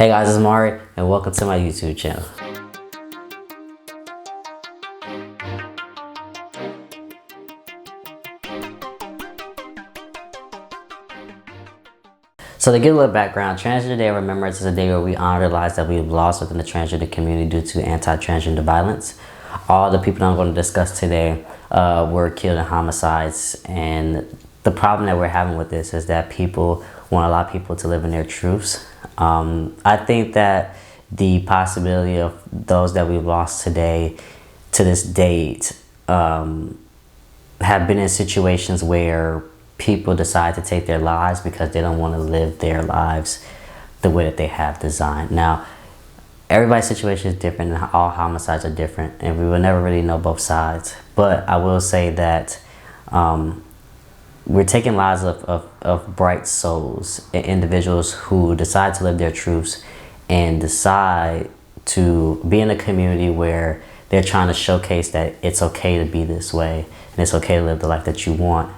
Hey guys, it's Mari and welcome to my YouTube channel. So to give a little background, Transgender Day of Remembrance is a day where we honor the lives that we've lost within the transgender community due to anti-transgender violence. All the people that I'm going to discuss today were killed in homicides, and the problem that we're having with this is that people want a lot of people to live in their truths. I think that the possibility of those that we've lost today to this date have been in situations where people decide to take their lives because they don't want to live their lives the way that they have designed. Now, everybody's situation is different and all homicides are different, and we will never really know both sides. But I will say that we're taking lives of bright souls, individuals who decide to live their truths and decide to be in a community where they're trying to showcase that it's okay to be this way and it's okay to live the life that you want.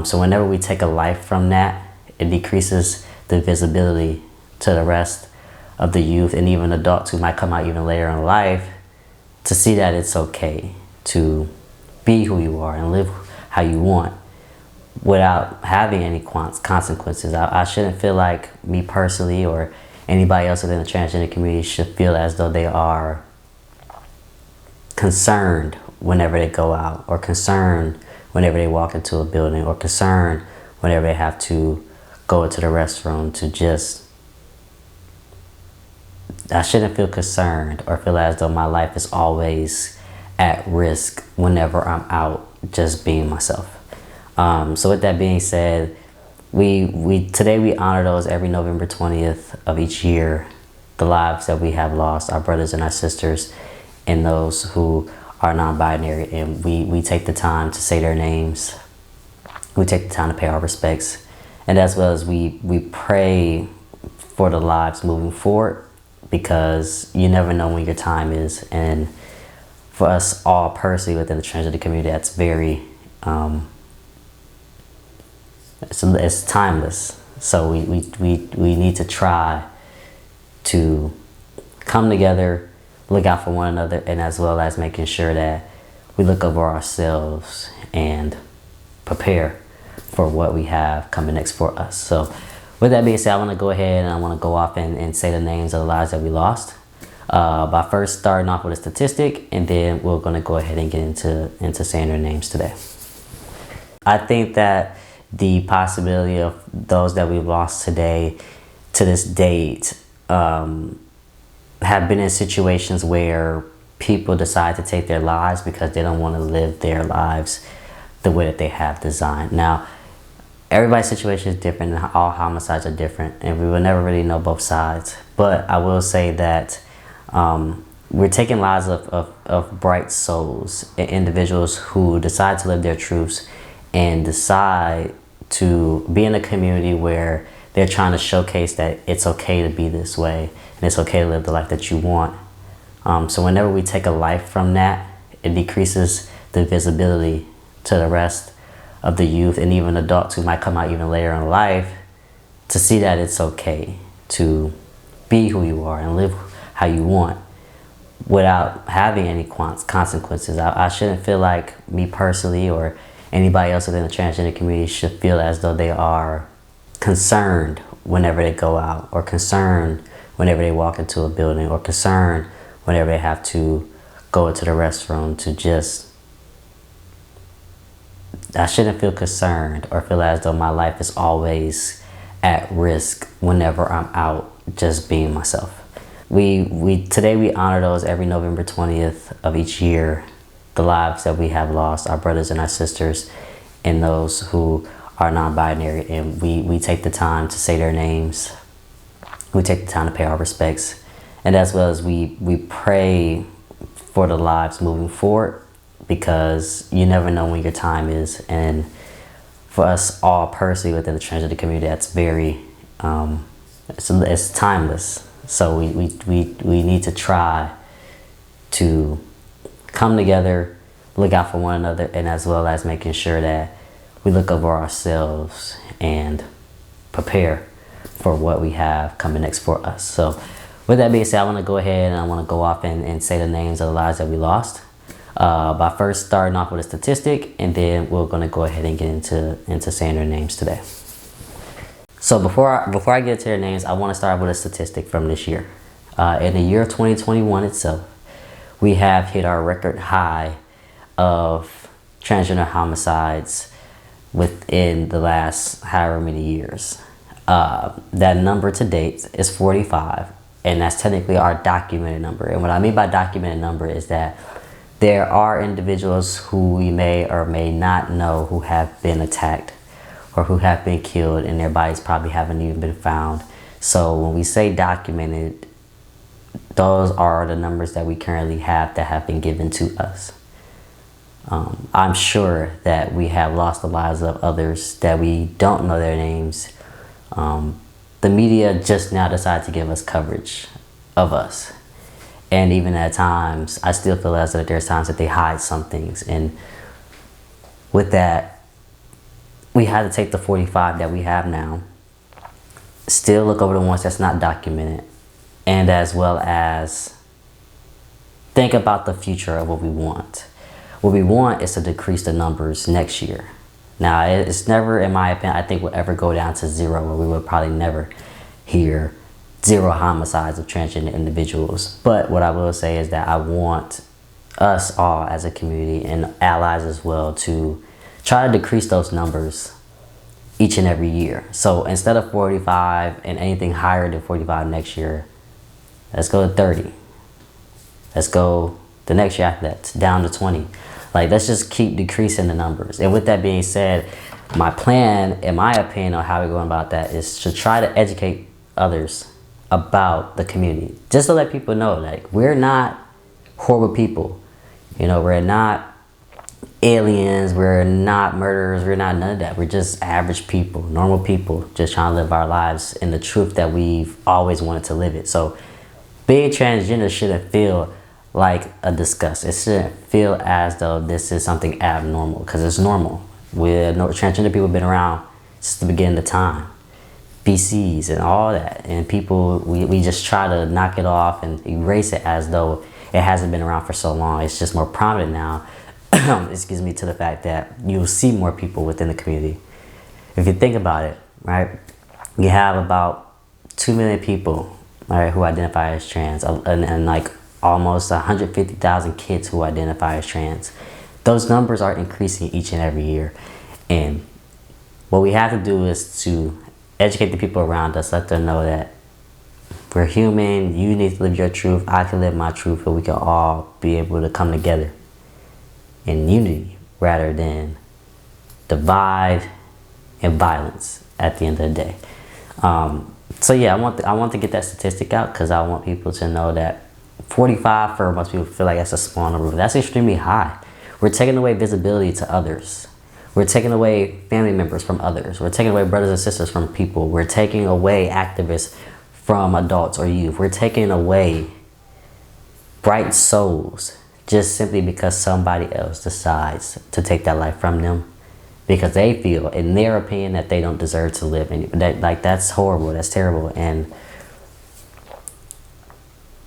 So whenever we take a life from that, it decreases the visibility to the rest of the youth and even adults who might come out even later in life to see that it's okay to be who you are and live how you want without having any consequences. I shouldn't feel like me personally or anybody else within the transgender community should feel as though they are concerned whenever they go out, or concerned whenever they walk into a building, or concerned whenever they have to go into the restroom to just... I shouldn't feel concerned or feel as though my life is always at risk whenever I'm out just being myself. So with that being said, today we honor those every November 20th of each year, the lives that we have lost, our brothers and our sisters, and those who are non-binary, and we take the time to say their names. We take the time to pay our respects, and as well as we pray for the lives moving forward, because you never know when your time is. And for us all personally within the transgender community, that's very it's timeless. So we need to try to come together, look out for one another, and as well as making sure that we look over ourselves and prepare for what we have coming next for us. So with that being said, I want to go ahead and I want to go off and say the names of the lives that we lost. By first starting off with a statistic, and then we're going to go ahead and get into saying their names today. I think that the possibility of those that we've lost today to this date have been in situations where people decide to take their lives because they don't want to live their lives the way that they have designed. Now, everybody's situation is different and all homicides are different, and we will never really know both sides. But I will say that we're taking lives of bright souls, individuals who decide to live their truths and decide to be in a community where they're trying to showcase that it's okay to be this way and it's okay to live the life that you want. So whenever we take a life from that, it decreases the visibility to the rest of the youth and even adults who might come out even later in life to see that it's okay to be who you are and live how you want without having any consequences. I shouldn't feel like me personally or anybody else within the transgender community should feel as though they are concerned whenever they go out, or concerned whenever they walk into a building, or concerned whenever they have to go into the restroom to just... I shouldn't feel concerned or feel as though my life is always at risk whenever I'm out just being myself. Today we honor those every November 20th of each year, the lives that we have lost, our brothers and our sisters, and those who are non-binary, and we take the time to say their names. We take the time to pay our respects, and as well as we pray for the lives moving forward, because you never know when your time is. And for us all personally within the transgender community, that's very it's timeless. So we need to try to come together, look out for one another, and as well as making sure that we look over ourselves and prepare for what we have coming next for us. So with that being said, I want to go ahead and I want to go off and say the names of the lives that we lost. By first starting off with a statistic, and then we're going to go ahead and get into saying their names today. So before I get to their names, I want to start with a statistic from this year. In the year 2021 itself, we have hit our record high of transgender homicides within the last however many years. That number to date is 45, and that's technically our documented number. And what I mean by documented number is that there are individuals who we may or may not know who have been attacked or who have been killed, and their bodies probably haven't even been found. So when we say documented, those are the numbers that we currently have that have been given to us. I'm sure that we have lost the lives of others that we don't know their names. The media just now decided to give us coverage of us. And even at times, I still feel as though there's times that they hide some things. And with that, we had to take the 45 that we have now, still look over the ones that's not documented, and as well as think about the future of what we want. What we want is to decrease the numbers next year. Now, it's never, in my opinion, I think will ever go down to zero, where we will probably never hear zero homicides of transgender individuals. But what I will say is that I want us all as a community and allies as well to try to decrease those numbers each and every year. So instead of 45 and anything higher than 45 next year, let's go to 30. Let's go the next year after that down to 20. Like, let's just keep decreasing the numbers. And with that being said, my plan, in my opinion, on how we're going about that is to try to educate others about the community, just to let people know, like, we're not horrible people. You know, we're not aliens, we're not murderers, we're not none of that. We're just average people, normal people, just trying to live our lives in the truth that we've always wanted to live it. So being transgender shouldn't feel like a disgust. It shouldn't feel as though this is something abnormal, because it's normal. Transgender people have been around since the beginning of time. BCs and all that, and people, we just try to knock it off and erase it as though it hasn't been around for so long. It's just more prominent now, excuse me, to the fact that you'll see more people within the community. If you think about it, right, you have about 2 million people, right, who identify as trans, and like almost 150,000 kids who identify as trans. Those numbers are increasing each and every year, and what we have to do is to educate the people around us, let them know that we're human, you need to live your truth, I can live my truth, and we can all be able to come together in unity rather than divide and violence at the end of the day. So yeah, I want to get that statistic out, because I want people to know that 45 for most people feel like that's a small number, but that's extremely high. We're taking away visibility to others. We're taking away family members from others. We're taking away brothers and sisters from people. We're taking away activists from adults or youth. We're taking away bright souls just simply because somebody else decides to take that life from them, because they feel, in their opinion, that they don't deserve to live. And that's horrible. That's terrible. And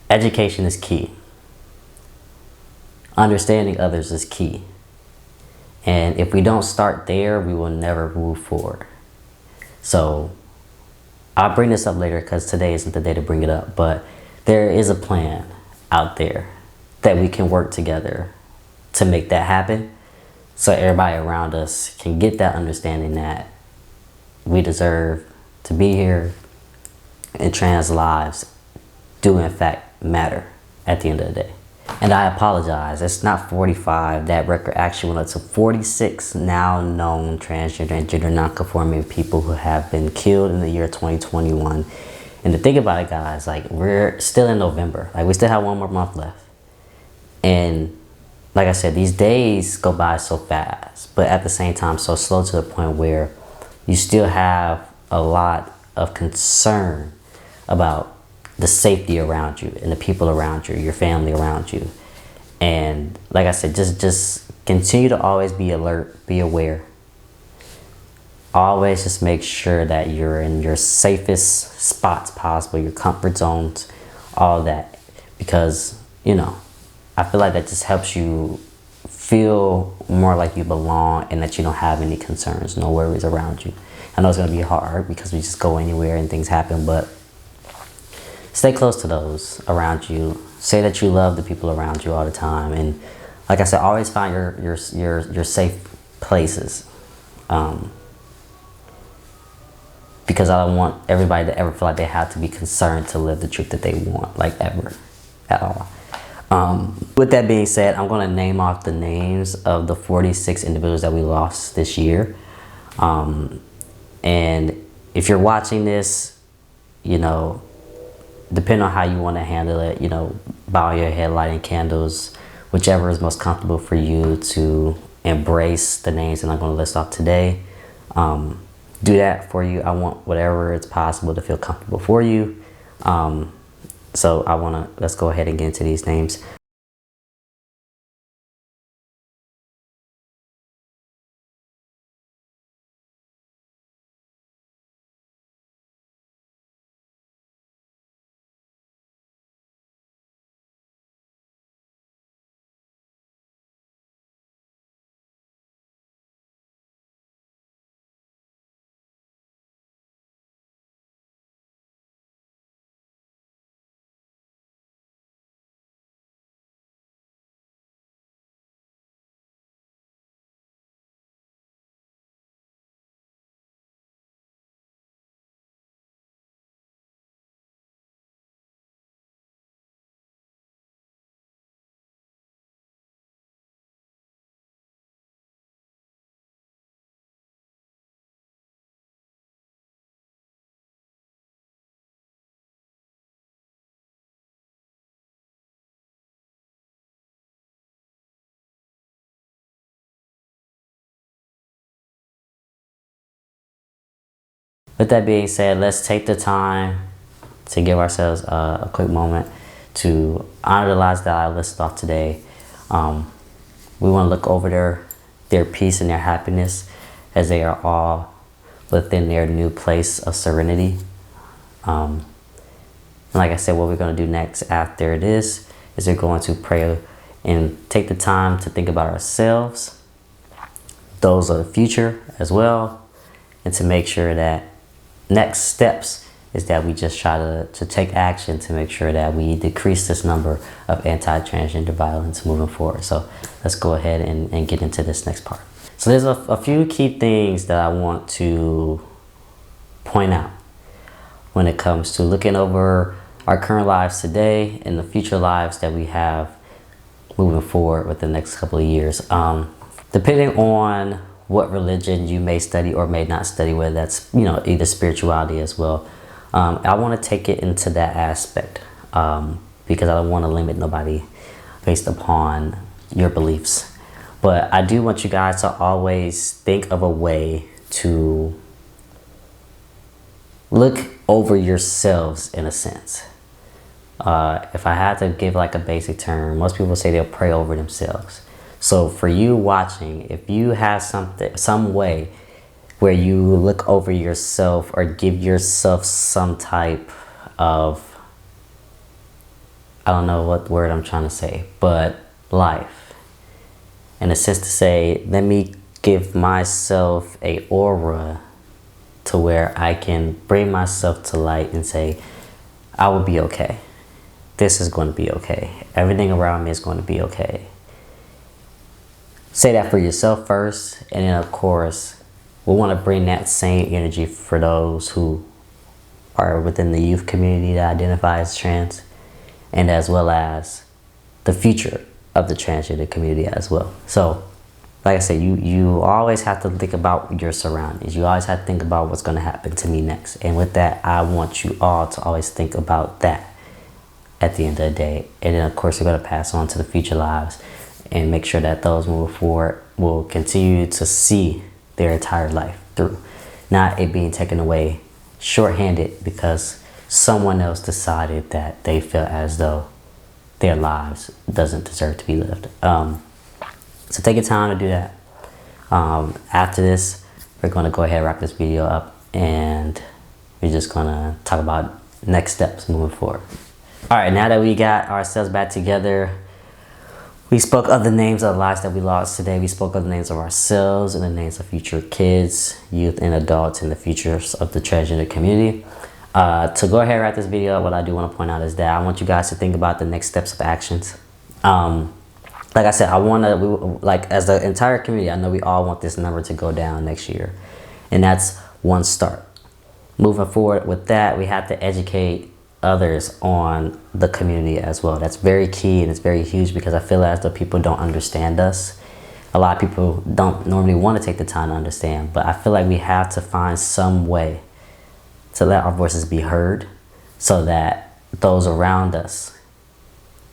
education is key. Understanding others is key. And if we don't start there, we will never move forward. So I'll bring this up later, because today isn't the day to bring it up, but there is a plan out there that we can work together to make that happen, so everybody around us can get that understanding that we deserve to be here, and trans lives do in fact matter at the end of the day. And I apologize, it's not 45. That record actually went up to 46 now known transgender and gender non-conforming people who have been killed in the year 2021. And to think about it, guys, like, we're still in November. Like, we still have 1 more month left. And like I said, these days go by so fast, but at the same time so slow, to the point where you still have a lot of concern about the safety around you and the people around you, your family around you. And like I said, just continue to always be alert, be aware. always just make sure that you're in your safest spots possible, your comfort zones, all that, because I feel like that just helps you feel more like you belong and that you don't have any concerns, no worries around you. I know it's going to be hard because we just go anywhere and things happen, but stay close to those around you. Say that you love the people around you all the time, and like I said, always find your safe places. Because I don't want everybody to ever feel like they have to be concerned to live the truth that they want, like ever, at all. With that being said, I'm going to name off the names of the 46 individuals that we lost this year. And if you're watching this, depending on how you want to handle it, bow your head, lighting candles, whichever is most comfortable for you to embrace the names that I'm going to list off today. Do that for you. I want whatever it's possible to feel comfortable for you. So let's go ahead and get into these names. With that being said, let's take the time to give ourselves a quick moment to honor the lives that I listed off today. We want to look over their peace and their happiness as they are all within their new place of serenity. And like I said, what we're going to do next after this is we're going to pray and take the time to think about ourselves, those of the future as well, and to make sure that next steps is that we just try to take action to make sure that we decrease this number of anti-transgender violence moving forward. So let's go ahead and get into this next part. So there's a few key things that I want to point out when it comes to looking over our current lives today and the future lives that we have moving forward with the next couple of years. Depending on what religion you may study or may not study, whether that's either spirituality as well, I want to take it into that aspect because I don't want to limit nobody based upon your beliefs. But I do want you guys to always think of a way to look over yourselves in a sense. If I had to give like a basic term, most people say they'll pray over themselves. So for you watching, if you have some way where you look over yourself or give yourself some type of, I don't know what word I'm trying to say, but life, in a sense to say, let me give myself a aura to where I can bring myself to light and say, I will be okay. This is going to be okay. Everything around me is going to be okay. Say that for yourself first, and then of course, we want to bring that same energy for those who are within the youth community that identify as trans, and as well as the future of the transgender community as well. So, like I said, you always have to think about your surroundings. You always have to think about what's going to happen to me next. And with that, I want you all to always think about that at the end of the day. And then of course, we're going to pass on to the future lives and make sure that those moving forward will continue to see their entire life through, not it being taken away shorthanded because someone else decided that they feel as though their lives doesn't deserve to be lived. So take your time to do that. After this, we're going to go ahead and wrap this video up, and we're just going to talk about next steps moving forward. All right, now that we got ourselves back together, we spoke of the names of the lives that we lost today. We spoke of the names of ourselves and the names of future kids, youth, and adults in the futures of the transgender community. To go ahead and wrap this video up, what I do want to point out is that I want you guys to think about the next steps of actions. Like I said, I want to, like as the entire community, I know we all want this number to go down next year. And that's one start. Moving forward with that, we have to educate others on the community as well. That's very key, and it's very huge, because I feel as though people don't understand us. A lot of people don't normally want to take the time to understand, but I feel like we have to find some way to let our voices be heard so that those around us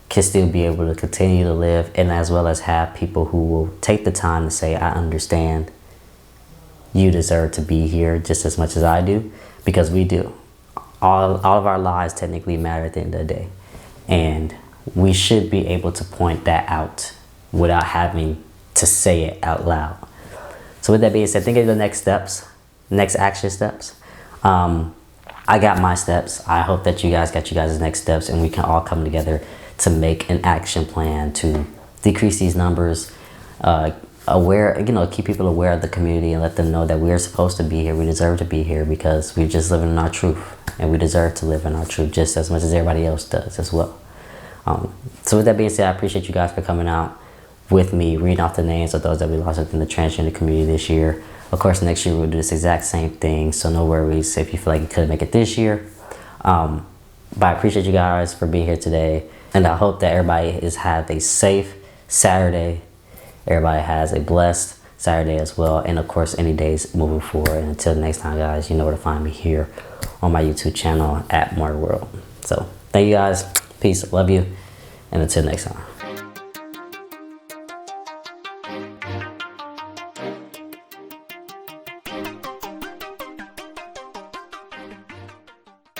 can still be able to continue to live, and as well as have people who will take the time to say, I understand, you deserve to be here just as much as I do, because we do. All of our lives technically matter at the end of the day, and we should be able to point that out without having to say it out loud. So with that being said, think of the next steps, next action steps. I got my steps. I hope that you guys got you guys' next steps, and we can all come together to make an action plan to decrease these numbers, keep people aware of the community, and let them know that we're supposed to be here. We deserve to be here because we're just living in our truth, and we deserve to live in our truth just as much as everybody else does as well. So with that being said, I appreciate you guys for coming out with me, reading off the names of those that we lost within the transgender community this year. Of course, next year we'll do this exact same thing, so no worries if you feel like you couldn't make it this year. But I appreciate you guys for being here today, and I hope that everybody have a safe Saturday. Everybody has a blessed Saturday as well, and of course any days moving forward. And until next time, guys, you know where to find me here on my YouTube channel at Mariiiwrld. So thank you guys, peace, love you, and until next time.